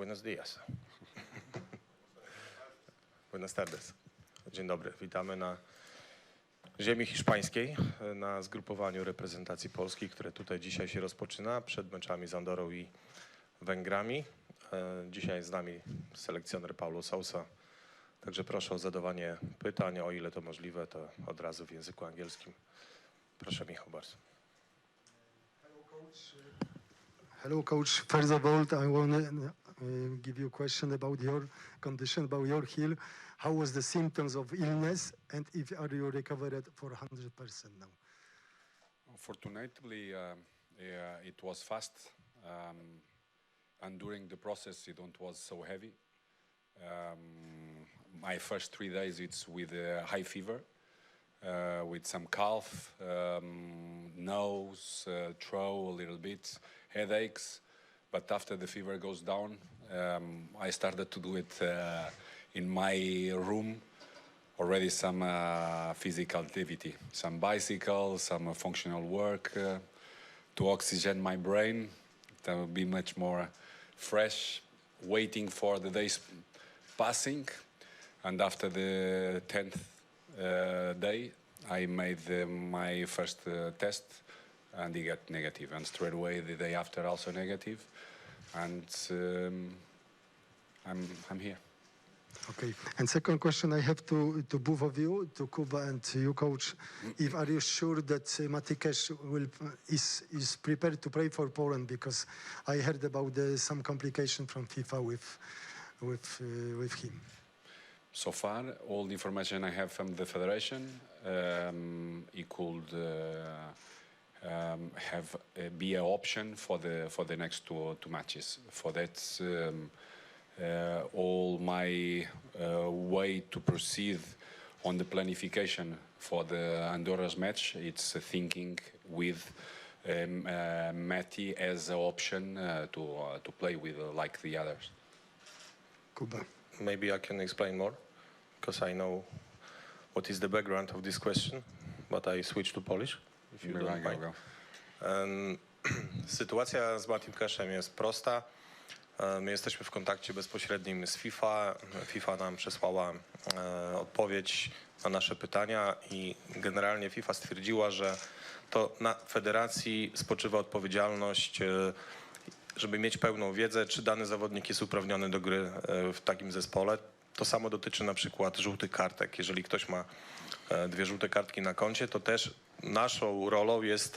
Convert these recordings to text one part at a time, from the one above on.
Buenos días. Buenas tardes. Dzień dobry. Witamy na ziemi hiszpańskiej, na zgrupowaniu reprezentacji Polski, które tutaj dzisiaj się rozpoczyna przed meczami z Andorą i Węgrami. Dzisiaj z nami selekcjoner Paulo Sousa. Także proszę o zadawanie pytań, o ile to możliwe, to od razu w języku angielskim. Proszę, Michał, bardzo. Hello, coach. First of all, I want to give you a question about your condition, about your heel. How was the symptoms of illness, and if are you recovered for 100% now? Fortunately, it was fast, and during the process, it was so heavy. My first 3 days, it's with high fever, with some cough, nose, throat a little bit, headaches. But after the fever goes down, I started to do it in my room. Already some physical activity, some bicycle, some functional work to oxygen my brain. That will be much more fresh, waiting for the days passing. And after the 10th day, I made my first test, and it got negative. And straight away, the day after, also negative. And I'm here. Okay. And second question I have to both of you, to Kuba and you, coach. If are you sure that Matty'ego Casha is prepared to play for Poland? Because I heard about some complication from FIFA with him. So far, all the information I have from the federation, he could be an option for the next two matches. For that, all my way to proceed on the planification for the Andorra's match, it's thinking with Matty as an option to play with like the others. Kuba. Maybe I can explain more, because I know what is the background of this question, but I switch to Polish, if you don't mind. Sytuacja z Matty'ego Cashem jest prosta. My jesteśmy w kontakcie bezpośrednim z FIFA. FIFA nam przesłała odpowiedź na nasze pytania i generalnie FIFA stwierdziła, że to na federacji spoczywa odpowiedzialność, żeby mieć pełną wiedzę, czy dany zawodnik jest uprawniony do gry w takim zespole. To samo dotyczy na przykład żółtych kartek. Jeżeli ktoś ma 2 żółte kartki na koncie, to też naszą rolą jest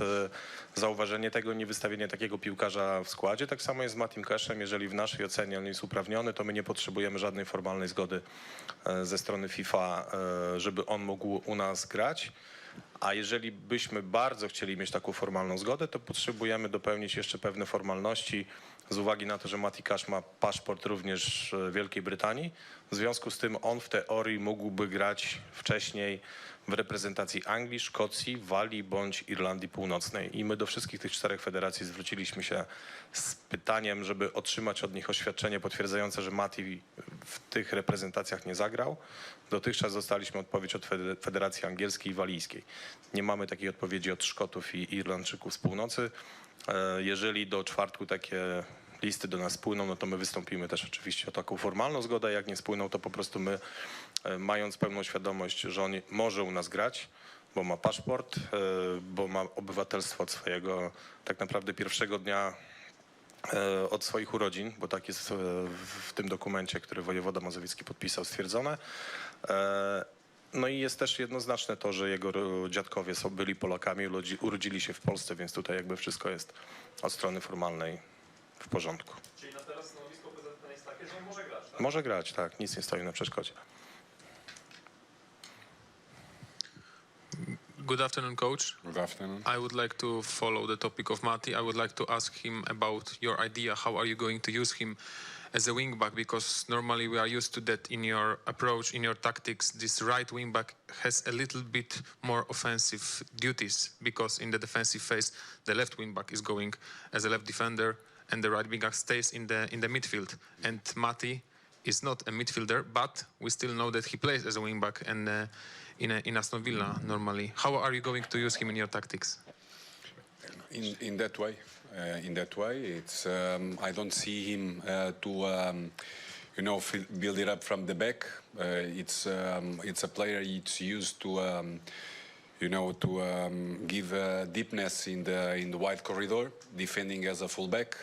zauważenie tego, nie wystawienie takiego piłkarza w składzie. Tak samo jest z Matty'ego Cashem. Jeżeli w naszej ocenie on jest uprawniony, to my nie potrzebujemy żadnej formalnej zgody ze strony FIFA, żeby on mógł u nas grać. A jeżeli byśmy bardzo chcieli mieć taką formalną zgodę, to potrzebujemy dopełnić jeszcze pewne formalności z uwagi na to, że Matty'ego Cash ma paszport również w Wielkiej Brytanii. W związku z tym on w teorii mógłby grać wcześniej w reprezentacji Anglii, Szkocji, Walii bądź Irlandii Północnej. I my do wszystkich tych 4 federacji zwróciliśmy się z pytaniem, żeby otrzymać od nich oświadczenie potwierdzające, że Matty w tych reprezentacjach nie zagrał. Dotychczas dostaliśmy odpowiedź od Federacji Angielskiej i Walijskiej. Nie mamy takiej odpowiedzi od Szkotów i Irlandczyków z północy. Jeżeli do czwartku takie listy do nas spłyną, no to my wystąpimy też oczywiście o taką formalną zgodę. Jak nie spłyną, to po prostu my, mając pełną świadomość, że on może u nas grać, bo ma paszport, bo ma obywatelstwo od swojego tak naprawdę pierwszego dnia od swoich urodzin, bo tak jest w tym dokumencie, który wojewoda mazowiecki podpisał, stwierdzone. No i jest też jednoznaczne to, że jego dziadkowie byli Polakami, urodzili się w Polsce, więc tutaj jakby wszystko jest od strony formalnej w porządku. Czyli na teraz stanowisko PZPN jest takie, że on może grać, tak? Może grać, tak. Nic nie stoi na przeszkodzie. Good afternoon, coach. Good afternoon. I would like to follow the topic of Matty. I would like to ask him about your idea. How are you going to use him as a wingback? Because normally we are used to that in your approach, in your tactics. This right wingback has a little bit more offensive duties, because in the defensive phase, the left wingback is going as a left defender, and the right wingback stays in the midfield. And Matty is not a midfielder, but we still know that he plays as a wingback and in Aston Villa normally. How are you going to use him in your tactics? In that way, in that way. It's I don't see him build it up from the back. It's a player it's used to give deepness in the wide corridor, defending as a fullback.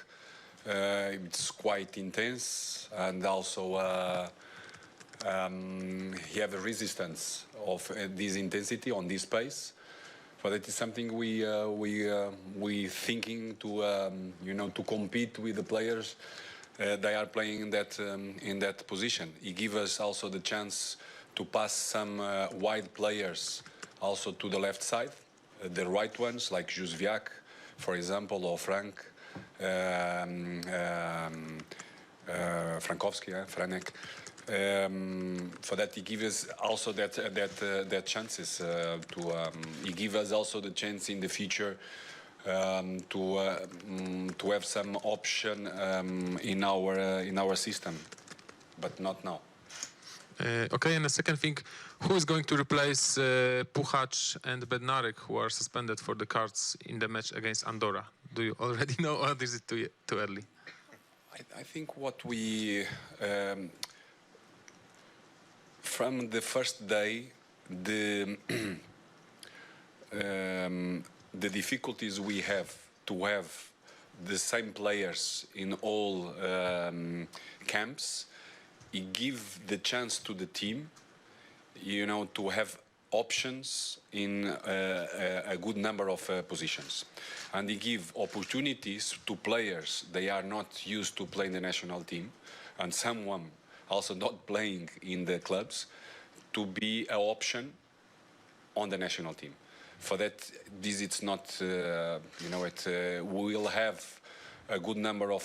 It's quite intense, and also he have a resistance of this intensity on this pace. But it is something we thinking to to compete with the players. They are playing in that position. It gives us also the chance to pass some wide players also to the left side, the right ones like Józwiak, for example, or Franek. Franek. For that, he gives us also that chances to. He gives us also the chance in the future to have some option in our system, but not now. Okay, and the second thing, who is going to replace Puchacz and Bednarek, who are suspended for the cards in the match against Andorra? Do you already know, or is it too early? I think what we from the first day, the difficulties we have to have the same players in all camps, it gives the chance to the team, to have options in a good number of positions, and it gives opportunities to players they are not used to play in the national team, and someone also not playing in the clubs, to be an option on the national team. For that, this it's not, we will have a good number of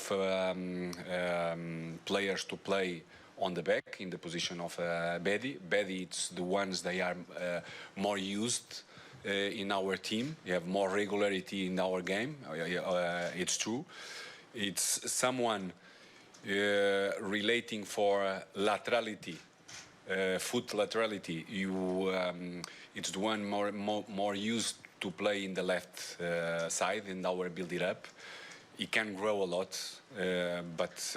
players to play on the back in the position of Bedi. Bedi, it's the ones they are more used in our team. You have more regularity in our game. It's true. It's someone relating for laterality, foot laterality. It's the one more used to play in the left side in our build it up. He can grow a lot, but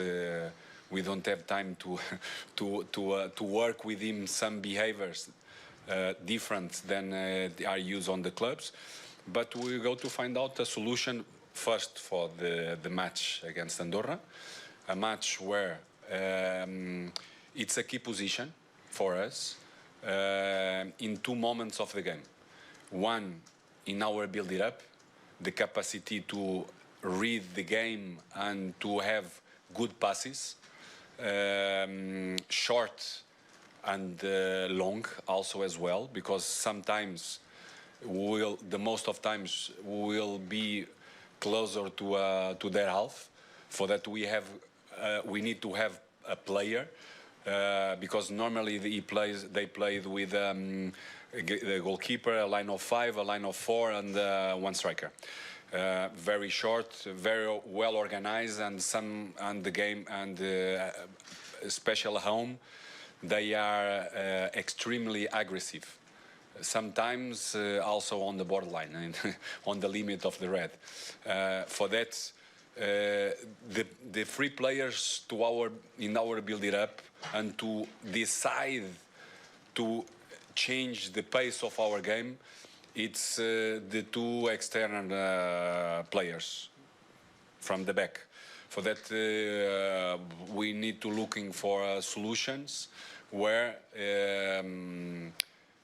we don't have time to work with him some behaviors different than are used on the clubs. But we go to find out a solution first for the match against Andorra, a match where it's a key position for us in two moments of the game. One, in our build it up, the capacity to read the game and to have good passes, short and long also as well, because sometimes the most of times we'll be closer to their half. For that we need to have a player, because normally they played with the goalkeeper, a line of 5, a line of 4, and one striker. Very short, very well organized, and the game and special home, they are extremely aggressive. Sometimes also on the borderline, on the limit of the red. For that, the three players in our build it up and to decide to change the pace of our game, it's the two external players from the back. For that, we need to looking for solutions where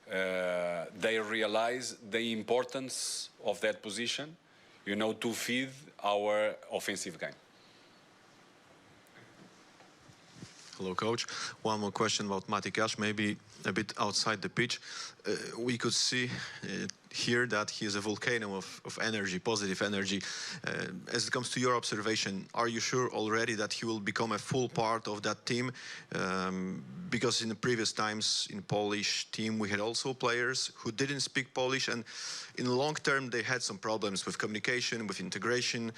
they realize the importance of that position, to feed our offensive game. Hello, Coach. One more question about Matty'ego Casha, maybe a bit outside the pitch. We could see here that he is a volcano of energy, positive energy. As it comes to your observation, are you sure already that he will become a full part of that team? Because in the previous times in Polish team, we had also players who didn't speak Polish, and in the long term, they had some problems with communication, with integration.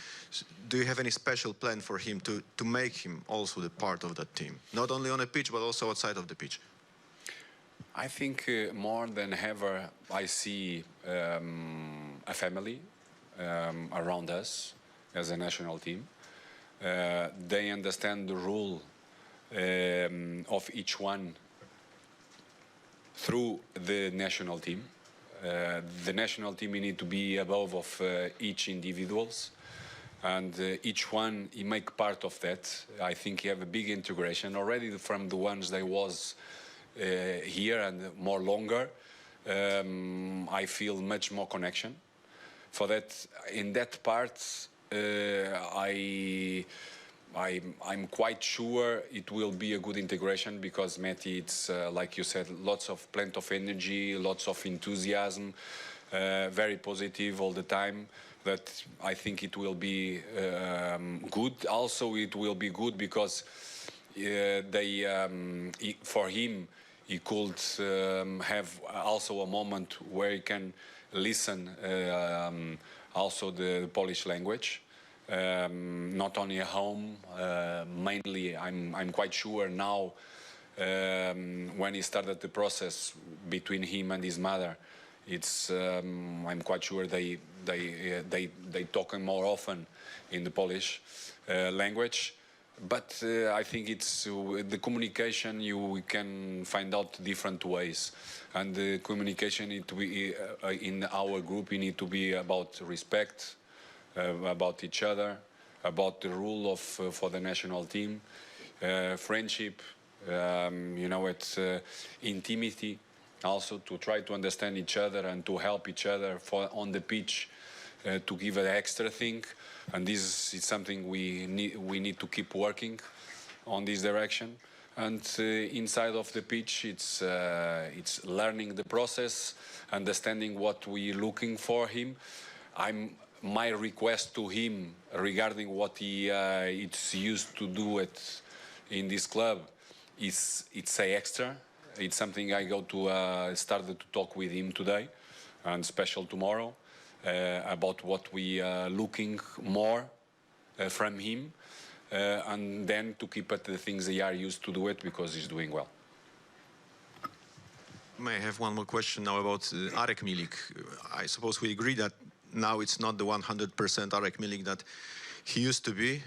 Do you have any special plan for him to make him also the part of that team? Not only on the pitch, but also outside of the pitch. I think more than ever, I see a family around us. as a national team. They understand the role of each one through the national team. The national team need to be above of each individuals, and each one he make part of that. I think he have a big integration already from the ones that was here and more longer. I feel much more connection. For that, in that part, I'm quite sure it will be a good integration, because Matty, it's like you said, plenty of energy, lots of enthusiasm, very positive all the time. That I think it will be good. Also, it will be good because for him, he could have also a moment where he can listen also the Polish language. Not only at home, mainly I'm quite sure now when he started the process between him and his mother, it's I'm quite sure they talk more often in the Polish language. But I think it's the communication we can find out different ways, and the communication in our group it need to be about respect, about each other, about the rule of for the national team, friendship, it's intimacy, also to try to understand each other and to help each other on the pitch, to give an extra thing, and this is something we need to keep working on this direction. And inside of the pitch, it's learning the process, understanding what we're looking for him. My request to him regarding what he it's used to do in this club is it's a extra. It's something I go to started to talk with him today, and special tomorrow, about what we are looking more from him, and then to keep at the things they are used to do it, because he's doing well. May I have one more question now about Arek Milik? I suppose we agree that now it's not the 100% Arek Milik that he used to be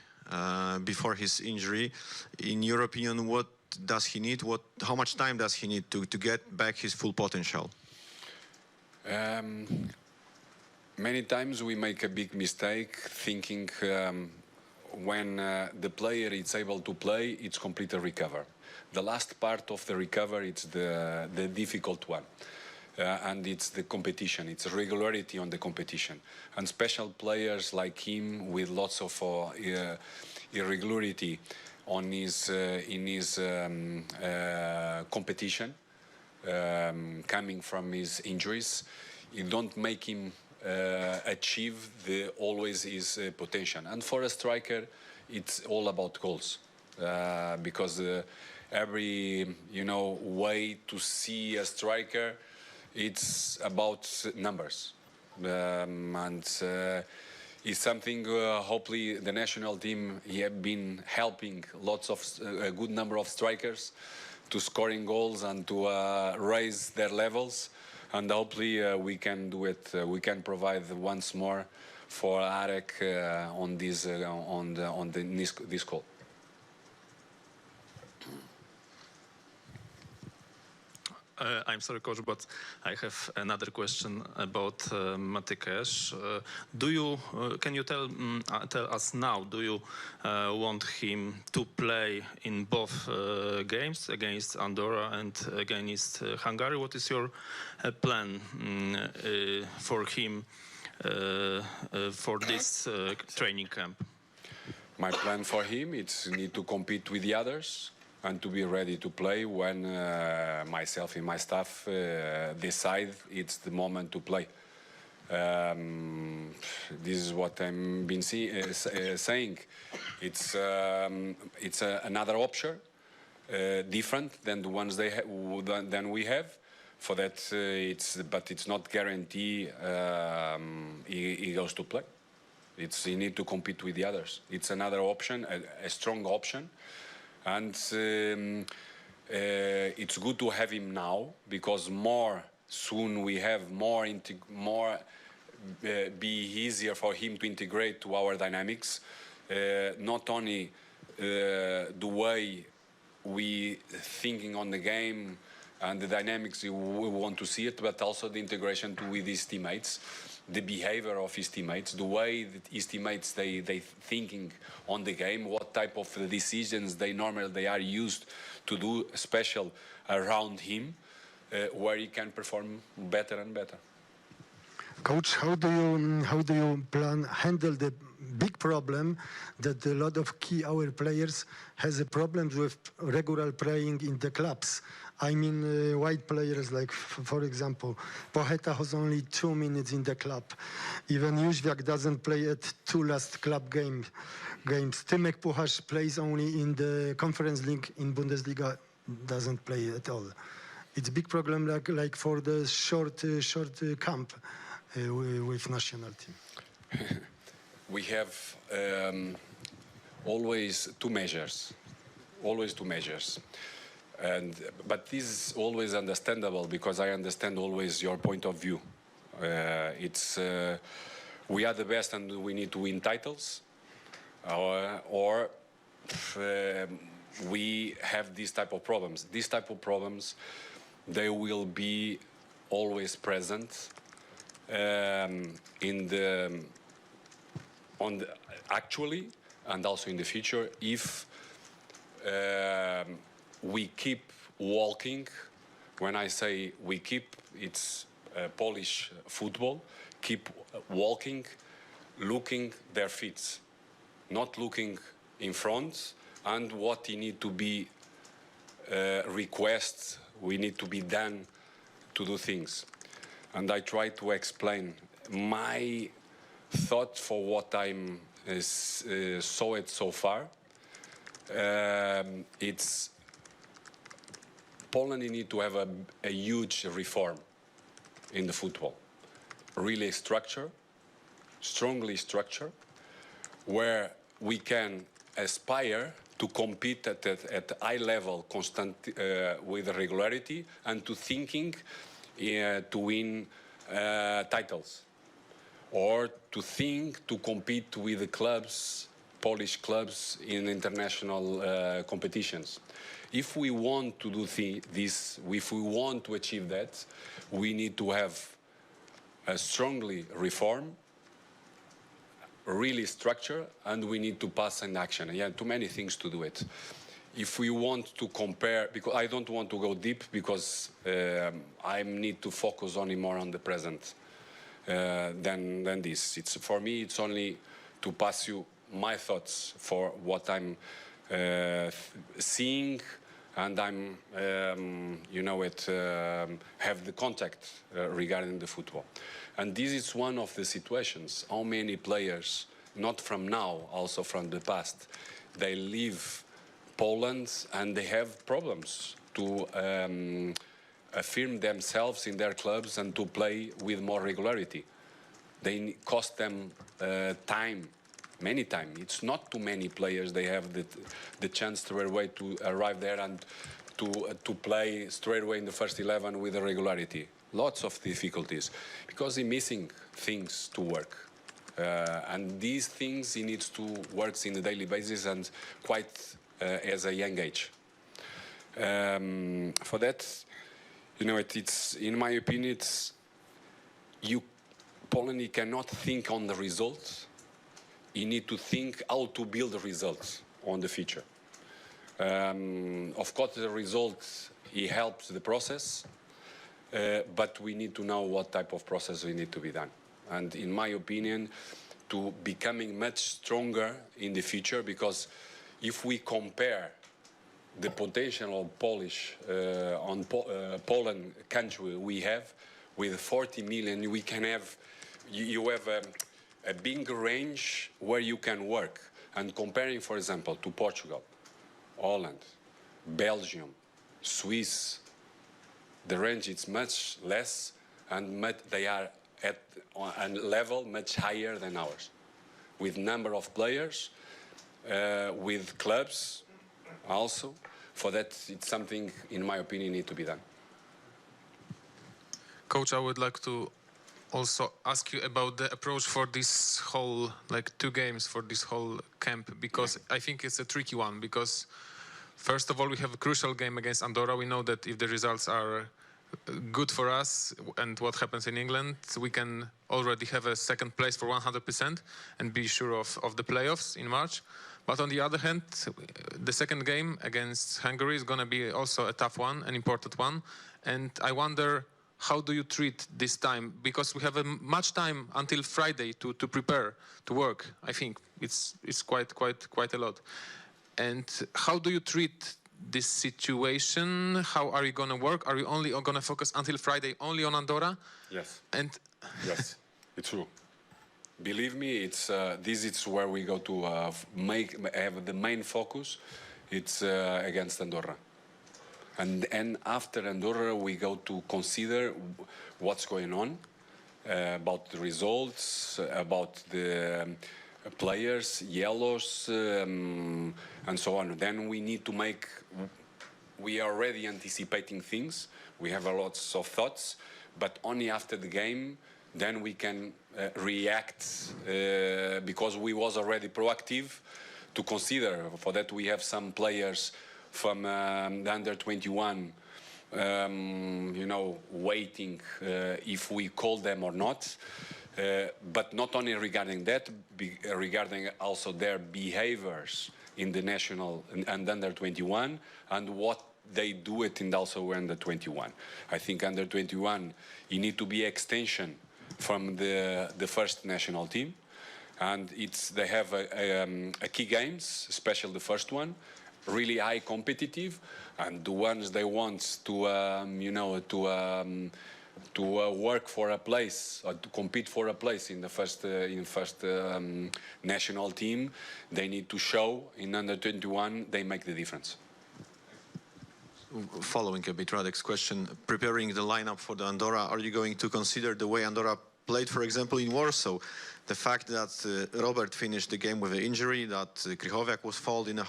before his injury. In your opinion, what does he need? How much time does he need to get back his full potential? Many times we make a big mistake thinking when the player is able to play, it's completely recover. The last part of the recovery, it's the difficult one. And it's the competition, it's regularity on the competition. And special players like him with lots of irregularity on in his competition, coming from his injuries, it don't make him achieve always his potential. And for a striker, it's all about goals, because every way to see a striker, it's about numbers, and it's something hopefully the national team have been helping lots of a good number of strikers to scoring goals and to raise their levels, and hopefully we can do it. We can provide once more for Arek on this this call. I'm sorry, Coach, but I have another question about Matty'ego Casha. Can you tell us now? Do you want him to play in both games, against Andorra and against Hungary? What is your plan for him for this training camp? My plan for him is need to compete with the others and to be ready to play when myself and my staff decide it's the moment to play. This is what I've been saying. It's another option, different than the ones than we have. For that, but it's not guarantee he goes to play. He need to compete with the others. It's another option, a strong option. And it's good to have him now, because soon we have more be easier for him to integrate to our dynamics, not only the way we thinking on the game and the dynamics we want to see it, but also the integration with his teammates, the behavior of his teammates, the way that his teammates they thinking on the game, what type of decisions they are used to do special around him, where he can perform better and better. Coach, how do you handle the big problem that a lot of our players has a problem with regular playing in the clubs? I mean, white players like, for example, Pocheta has only 2 minutes in the club. Even Jóźwiak doesn't play at 2 last club games. Tymek Puchasz plays only in the Conference League in Bundesliga, doesn't play at all. It's a big problem like for the short camp with national team. We have always two measures. But this is always understandable because I understand always your point of view. We are the best and we need to win titles, or we have these type of problems. These type of problems, they will be always present actually and also in the future if we keep walking. When I say we keep, it's Polish football, keep walking, looking their feet, not looking in front, and what need to be requests, we need to be done to do things. And I try to explain my thought for what I'm saw it so far. It's Poland need to have a huge reform in the football, really strongly structure, where we can aspire to compete at high level, constant with regularity, and to thinking to win titles, or to think to compete with the clubs, Polish clubs in international competitions. If we want to do this, if we want to achieve that, we need to have a strongly reform, really structure, and we need to pass an action. Yeah, too many things to do it. If we want to compare, because I don't want to go deep, because I need to focus only more on the present than this. For me, it's only to pass you my thoughts for what I'm seeing, and I'm, have the contact regarding the football. And this is one of the situations. How many players, not from now, also from the past, they leave Poland and they have problems to affirm themselves in their clubs and to play with more regularity. They cost them time. Many times. It's not too many players. They have the chance straight away to arrive there and to play straight away in the first 11 with a regularity. Lots of difficulties because they're missing things to work. And these things he needs to work on a daily basis and quite as a young age. For that, it's in my opinion, Poland cannot think on the results. You need to think how to build the results on the future. Of course, the results, it helps the process, but we need to know what type of process we need to be done. And in my opinion, to becoming much stronger in the future, because if we compare the potential of Poland country we have with 40 million, we can have, you have a big range where you can work. And comparing, for example, to Portugal, Holland, Belgium, Swiss, the range is much less, and they are at a level much higher than ours, with number of players, with clubs also. For that, it's something, in my opinion, need to be done. Coach, I would like to also ask you about the approach for this whole, like 2 games for this whole camp, because I think it's a tricky one, because first of all, we have a crucial game against Andorra. We know that if the results are good for us and what happens in England, we can already have a second place for 100% and be sure of the playoffs in March. But on the other hand, the second game against Hungary is going to be also a tough one, an important one. And I wonder, how do you treat this time? Because we have much time until Friday to prepare, to work. I think it's quite a lot. And how do you treat this situation? How are you going to work? Are you only going to focus until Friday only on Andorra? Yes. And Yes, it's true. Believe me, it's this is where we go to have the main focus. It's against Andorra, and after Andorra we go to consider what's going on, about the results, about the players, yellows, and so on. Then we need to make. We are already anticipating things. We have lots of thoughts, but only after the game, then we can react because we was already proactive to consider. For that, we have some players from the under 21, waiting if we call them or not. But not only regarding that, regarding also their behaviors in the national and under 21 and what they do it and also under 21. I think under 21, you need to be extension from the first national team, and they have a key games, especially the first one, really high competitive, and the ones they want to work for a place or to compete for a place in the first national team, they need to show in under 21 they make the difference. Following a bit Radek's question, preparing the lineup for the Andorra, are you going to consider the way Andorra played, for example, in Warsaw? The fact that Robert finished the game with an injury, that Krychowiak was fouled in a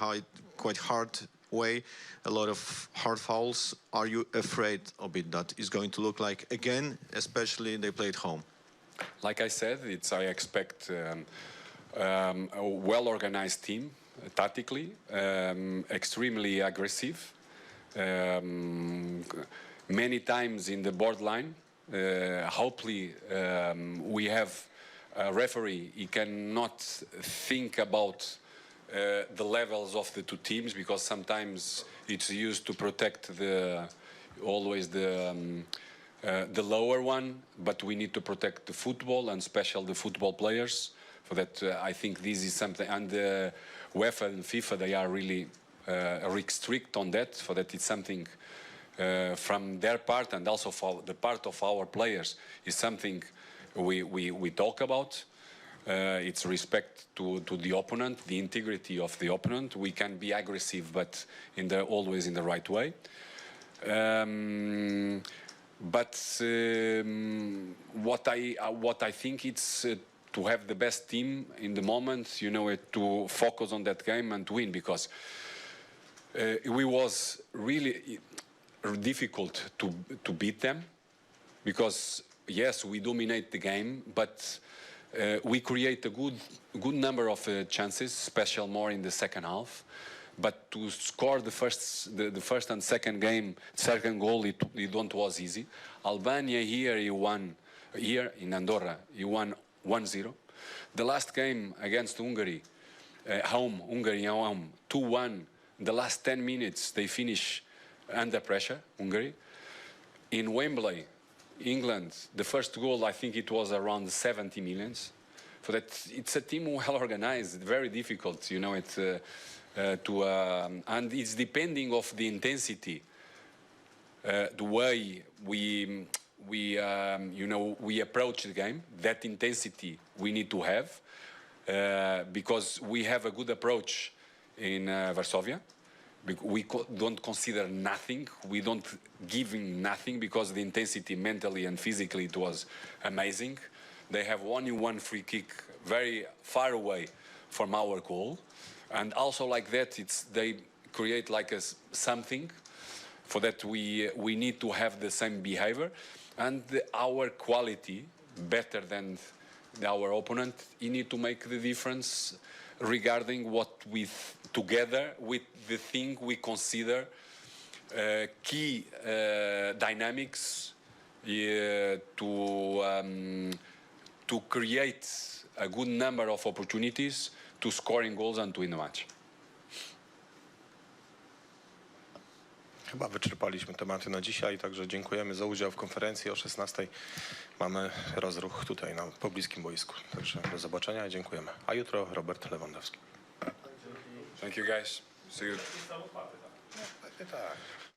quite hard way, a lot of hard fouls. Are you afraid of it that is going to look like again, especially they played home? Like I said, I expect a well-organized team, tactically, extremely aggressive. Many times in the borderline, hopefully we have a referee. He cannot think about the levels of the two teams, because sometimes it's used to protect always the lower one, but we need to protect the football and especially the football players. For that, I think this is something, and UEFA and FIFA, they are really strict on that, for that it's something from their part and also for the part of our players is something we talk about. It's respect to the opponent, the integrity of the opponent. We can be aggressive, but always in the right way. What I think it's to have the best team in the moment, to focus on that game and to win, because it was really difficult to beat them, because yes, we dominate the game, but we create a good number of chances, especially more in the second half. But to score the first and second goal, it don't was easy. Albania here in Andorra, he won 1-0. The last game against Hungary, Hungary 2-1. The last 10 minutes, they finish under pressure, Hungary. In Wembley, England, the first goal, I think it was around 70 millions. So that it's a team well organized, very difficult, and it's depending of the intensity, the way we approach the game. That intensity we need to have, because we have a good approach in Varsovia. We don't consider nothing. We don't give him nothing, because the intensity mentally and physically, it was amazing. They have only one free kick very far away from our goal. And also like that, they create like something. For that, we need to have the same behavior. And our quality, better than our opponent. You need to make the difference regarding what we together with the thing we consider key dynamics to create a good number of opportunities to scoring goals and to win the match. Chyba wyczerpaliśmy tematy na dzisiaj, także dziękujemy za udział w konferencji. O 16:00 mamy rozruch tutaj na pobliskim boisku. Także do zobaczenia i dziękujemy. A jutro Robert Lewandowski. Thank you guys. See you. Tak.